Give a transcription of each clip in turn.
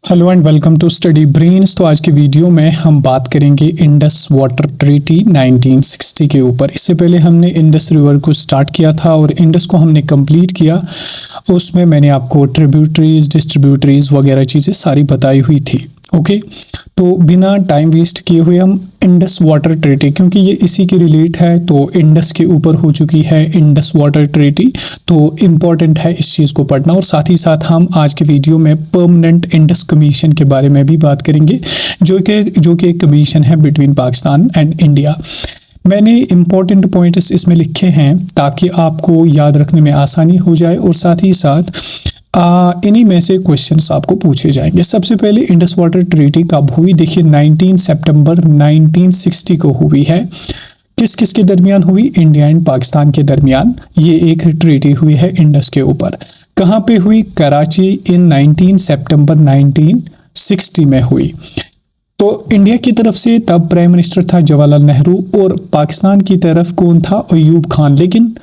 Hello and welcome to Study Brains. तो आज की वीडियो में हम बात करेंगे इंडस वाटर ट्रीटी 1960 के ऊपर। इससे पहले हमने इंडस रिवर को स्टार्ट किया था और इंडस को हमने कंप्लीट किया। उसमें मैंने आपको ट्रिब्यूटरीज, डिस्ट्रीब्यूटरीज वगैरह चीज़ें सारी बताई हुई थी। ओके, तो बिना टाइम वेस्ट किए हुए हम इंडस वाटर ट्रीटी, क्योंकि ये इसी के रिलेट है, तो इंडस के ऊपर हो चुकी है इंडस वाटर ट्रीटी, तो इम्पॉर्टेंट है इस चीज़ को पढ़ना। और साथ ही साथ हम आज के वीडियो में परमानेंट इंडस कमीशन के बारे में भी बात करेंगे, जो कि एक कमीशन है बिटवीन पाकिस्तान एंड इंडिया। मैंने इम्पॉर्टेंट पॉइंट्स इसमें लिखे हैं ताकि आपको याद रखने में आसानी हो जाए, और साथ ही साथ इन्हीं में से क्वेश्चंस आपको पूछे जाएंगे। सबसे पहले इंडस वाटर ट्रीटी कब हुई? देखिए 19 सितंबर 1960 को हुई है। किस किस के दरमियान हुई? इंडिया एंड पाकिस्तान के दरमियान ये एक ट्रीटी हुई है इंडस के ऊपर। कहाँ पे हुई? कराची इन 19 सितंबर 1960 में हुई। तो इंडिया की तरफ से तब प्राइम मिनिस्टर था जवाहरलाल नेहरू, और पाकिस्तान की तरफ कौन था? अयूब खान। लेकिन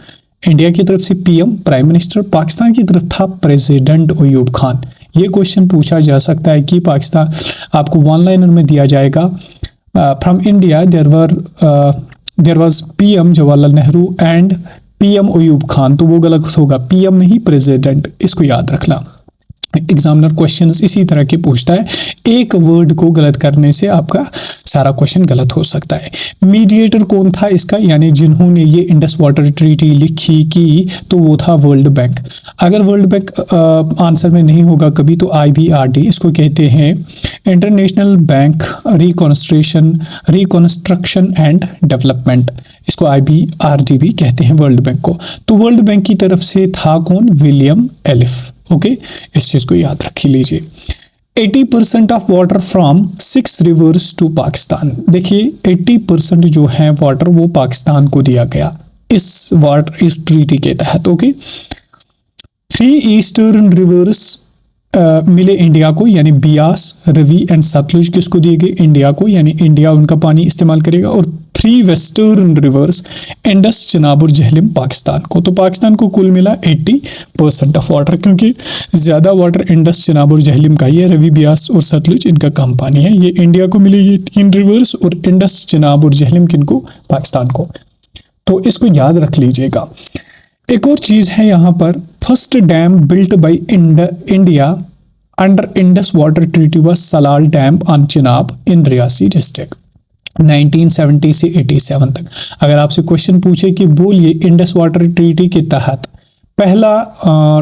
इंडिया की तरफ से पीएम प्राइम मिनिस्टर, पाकिस्तान की तरफ था प्रेसिडेंट अयूब खान। ये क्वेश्चन पूछा जा सकता है कि पाकिस्तान, आपको वन लाइनर में दिया जाएगा, from India there was PM Jawaharlal Nehru and PM Ayub Khan, तो वो गलत होगा, पीएम नहीं प्रेसिडेंट। इसको याद रखना। एग्जामिनर क्वेश्चंस इसी तरह के पूछता है, एक वर्ड को गलत करने से आपका सारा क्वेश्चन गलत हो सकता है। मीडिएटर कौन था इसका, यानी जिन्होंने ये इंडस वाटर ट्रीटी लिखी की, तो वो था वर्ल्ड बैंक। अगर वर्ल्ड बैंक आंसर में नहीं होगा कभी, तो IBRD इसको कहते हैं, international bank reconstruction and development. इसको IBRD भी कहते हैं वर्ल्ड बैंक को। तो वर्ल्ड बैंक की तरफ से था कौन? William elif. ओके, इस चीज को याद रख लीजिए। 80% of water from 6 rivers to Pakistan. देखिए 80% जो है वाटर वो पाकिस्तान को दिया गया इस ट्रीटी के तहत। ओके, 3 ईस्टर्न रिवर्स मिले इंडिया को, यानी बियास, रवि एंड सतलुज किसको दिए गए? इंडिया को, यानी इंडिया उनका पानी इस्तेमाल करेगा। और 3 वेस्टर्न रिवर्स, इंडस, चनाब और झेलम, पाकिस्तान को। तो पाकिस्तान को कुल मिला 80% ऑफ वाटर, क्योंकि ज़्यादा वाटर इंडस, चनाब और झेलम का ही है। रवि, बियास और सतलुज इनका कम पानी है। ये इंडिया को मिले ये 3 रिवर्स, और इंडस, चनाब और झेलम किनको? पाकिस्तान को। तो इसको याद रख लीजिएगा। एक और चीज़ है यहाँ पर, first dam built by India under Indus Water treaty was Salal dam on Chenab in Reasi district, 1970 से 87 तक। अगर आपसे क्वेश्चन पूछे कि बोलिए इंडस वाटर ट्रीटी के तहत पहला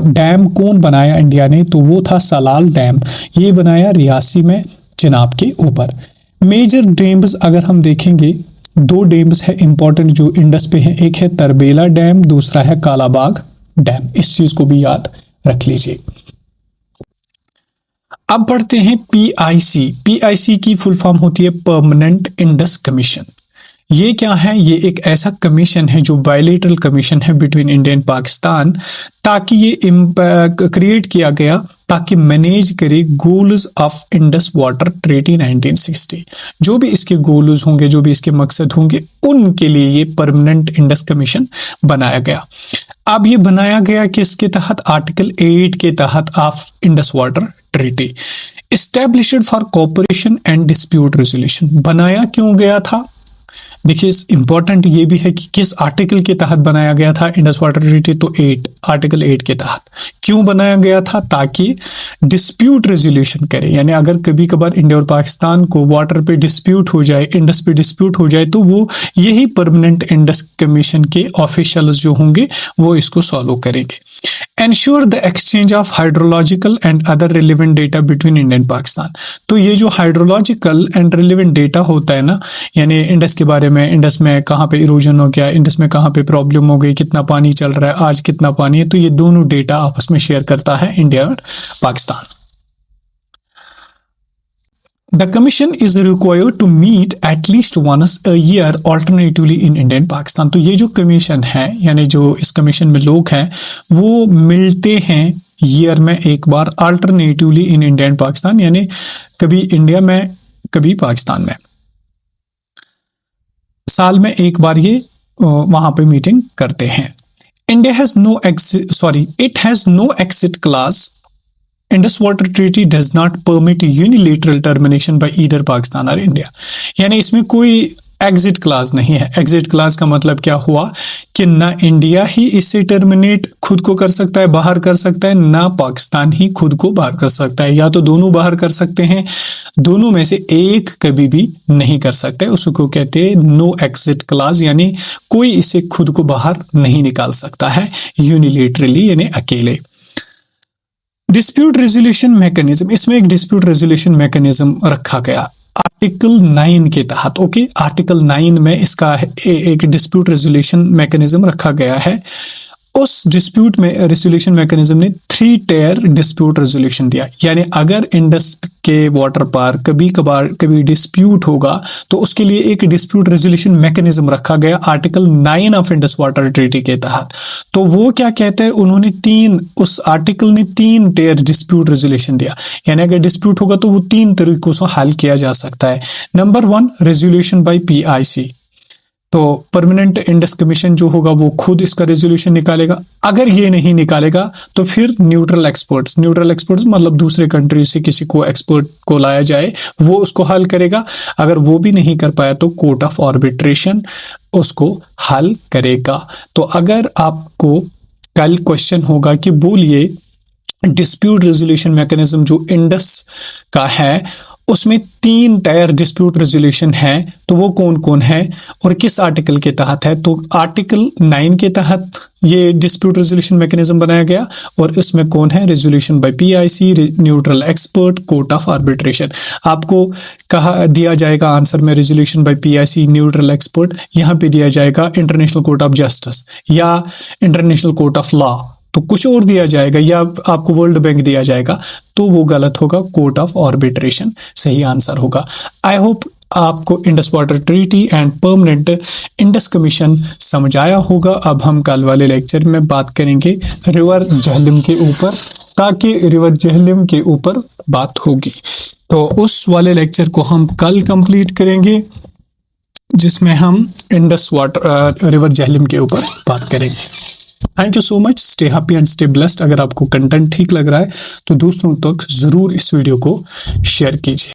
डैम कौन बनाया इंडिया ने, तो वो था सलाल डैम। ये बनाया रियासी में, चिनाब के ऊपर। मेजर डैम्स अगर हम देखेंगे, 2 डैम्स है इंपॉर्टेंट जो इंडस पे हैं, एक है तरबेला डैम, दूसरा है कालाबाग डैम। इस चीज को भी याद रख लीजिए। अब पढ़ते हैं PIC। PIC की फुल फॉर्म होती है परमानेंट इंडस कमीशन। ये क्या है? ये एक ऐसा कमीशन है जो बायलैटरल कमीशन है बिटवीन इंडिया एंड पाकिस्तान, ताकि ये क्रिएट किया गया ताकि मैनेज करे goals of Indus Water treaty 1960। जो भी इसके गोल्स होंगे, जो भी इसके मकसद होंगे, उनके लिए ये परमानेंट इंडस कमीशन बनाया गया। अब ये बनाया गया किसके तहत? आर्टिकल 8 के तहत of Indus Water treaty, established for cooperation and dispute resolution. बनाया क्यों गया था? देखिए इंपॉर्टेंट ये भी है कि किस आर्टिकल के तहत बनाया गया था इंडस वाटर ट्रीटी, तो आर्टिकल 8 के तहत। क्यों बनाया गया था? ताकि डिस्प्यूट रेजोल्यूशन करे, यानी अगर कभी कभार इंडिया और पाकिस्तान को वाटर पे डिस्प्यूट हो जाए, इंडस पे डिस्प्यूट हो जाए, तो वो यही परमानेंट इंडस कमीशन के ऑफिशियल्स जो होंगे वो इसको सॉल्व करेंगे। Ensure the exchange of hydrological and other relevant data between India and Pakistan. तो ये जो हाइड्रोलॉजिकल एंड रिलेवेंट डेटा होता है ना, यानी इंडस के बारे में, इंडस में कहाँ पे इरोजन हो गया, इंडस में कहाँ पे प्रॉब्लम हो गई, कितना पानी चल रहा है, आज कितना पानी है, तो ये दोनों डेटा आपस में शेयर करता है इंडिया और Pakistan. The commission is required to meet at least once a year alternatively in India and Pakistan। तो ये जो कमीशन है, यानी जो इस कमीशन में लोग हैं, वो मिलते हैं ईयर में एक बार, alternatively in India and Pakistan, यानी कभी इंडिया में कभी पाकिस्तान में। साल में एक बार ये वहां पे मीटिंग करते हैं। India has no exit, it has no exit clause Indus Water Treaty does not permit unilateral termination by either Pakistan और इंडिया, यानी इसमें कोई एग्जिट क्लाज नहीं है। एग्जिट क्लाज का मतलब क्या हुआ कि ना इंडिया ही इससे टर्मिनेट खुद को कर सकता है, बाहर कर सकता है, ना पाकिस्तान ही खुद को बाहर कर सकता है। या तो दोनों बाहर कर सकते हैं, दोनों में से एक कभी भी नहीं कर सकते। उसको कहते हैं नो एग्जिट क्लाज, यानी कोई इसे खुद को बाहर नहीं निकाल सकता है यूनिलेटरली, यानी अकेले। डिस्प्यूट रेजोल्यूशन मैकेनिज्म, इसमें एक डिस्प्यूट रेजोल्यूशन मैकेनिज्म रखा गया आर्टिकल 9 के तहत। ओके, आर्टिकल 9 में इसका एक डिस्प्यूट रेजोल्यूशन मैकेनिज्म रखा गया है। उस डिस्प्यूट में रेजोल्यूशन मैकेनिज्म ने 3 टायर डिस्प्यूट रेजोल्यूशन दिया, यानी अगर इंडस के वाटर पर कभी डिस्प्यूट होगा तो उसके लिए एक डिस्प्यूट रेजोल्यूशन मैकेनिज्म रखा गया article 9 of Indus Water treaty के तहत। तो वो क्या कहते हैं, उन्होंने उस आर्टिकल ने 3 टायर डिस्प्यूट रेजोल्यूशन दिया, यानी अगर डिस्प्यूट होगा तो वो 3 तरीकों से हल किया जा सकता है। नंबर 1, रेजोल्यूशन बाय PIC, तो परमानेंट इंडस कमीशन जो होगा वो खुद इसका रेजोल्यूशन निकालेगा। अगर ये नहीं निकालेगा तो फिर न्यूट्रल एक्सपर्ट्स मतलब दूसरे कंट्री से किसी को एक्सपर्ट को लाया जाए, वो उसको हल करेगा। अगर वो भी नहीं कर पाया तो कोर्ट ऑफ आर्बिट्रेशन उसको हल करेगा। तो अगर आपको कल क्वेश्चन होगा कि बोलिए डिस्प्यूट रेजोल्यूशन मैकेनिज्म जो इंडस का है उसमें 3 टायर डिस्प्यूट रेजोल्यूशन है, तो वो कौन कौन है और किस आर्टिकल के तहत है। तो आर्टिकल 9 के तहत ये डिस्प्यूट रेजोल्यूशन मैकेनिज्म बनाया गया, और इसमें कौन है, resolution bye PIC, neutral expert, court of arbitration. आपको कहा दिया जाएगा आंसर में resolution bye PIC, neutral expert, यहाँ पे दिया जाएगा इंटरनेशनल कोर्ट ऑफ जस्टिस या इंटरनेशनल कोर्ट ऑफ लॉ, तो कुछ और दिया जाएगा, या आपको वर्ल्ड बैंक दिया जाएगा, तो वो गलत होगा, कोर्ट ऑफ आर्बिट्रेशन सही आंसर होगा। आई होप आपको Indus Water treaty and permanent Indus commission समझ आया होगा। अब हम कल वाले लेक्चर में बात करेंगे रिवर झेलम के ऊपर, ताकि रिवर झेलम के ऊपर बात होगी। तो उस वाले लेक्चर को हम कल कंप्लीट करेंगे, जिसमें हम इंडस वाटर रिवर झेलम के ऊपर बात करेंगे। Thank you so much, stay happy and stay blessed. अगर आपको कंटेंट ठीक लग रहा है तो दूसरों तक जरूर इस वीडियो को शेयर कीजिए।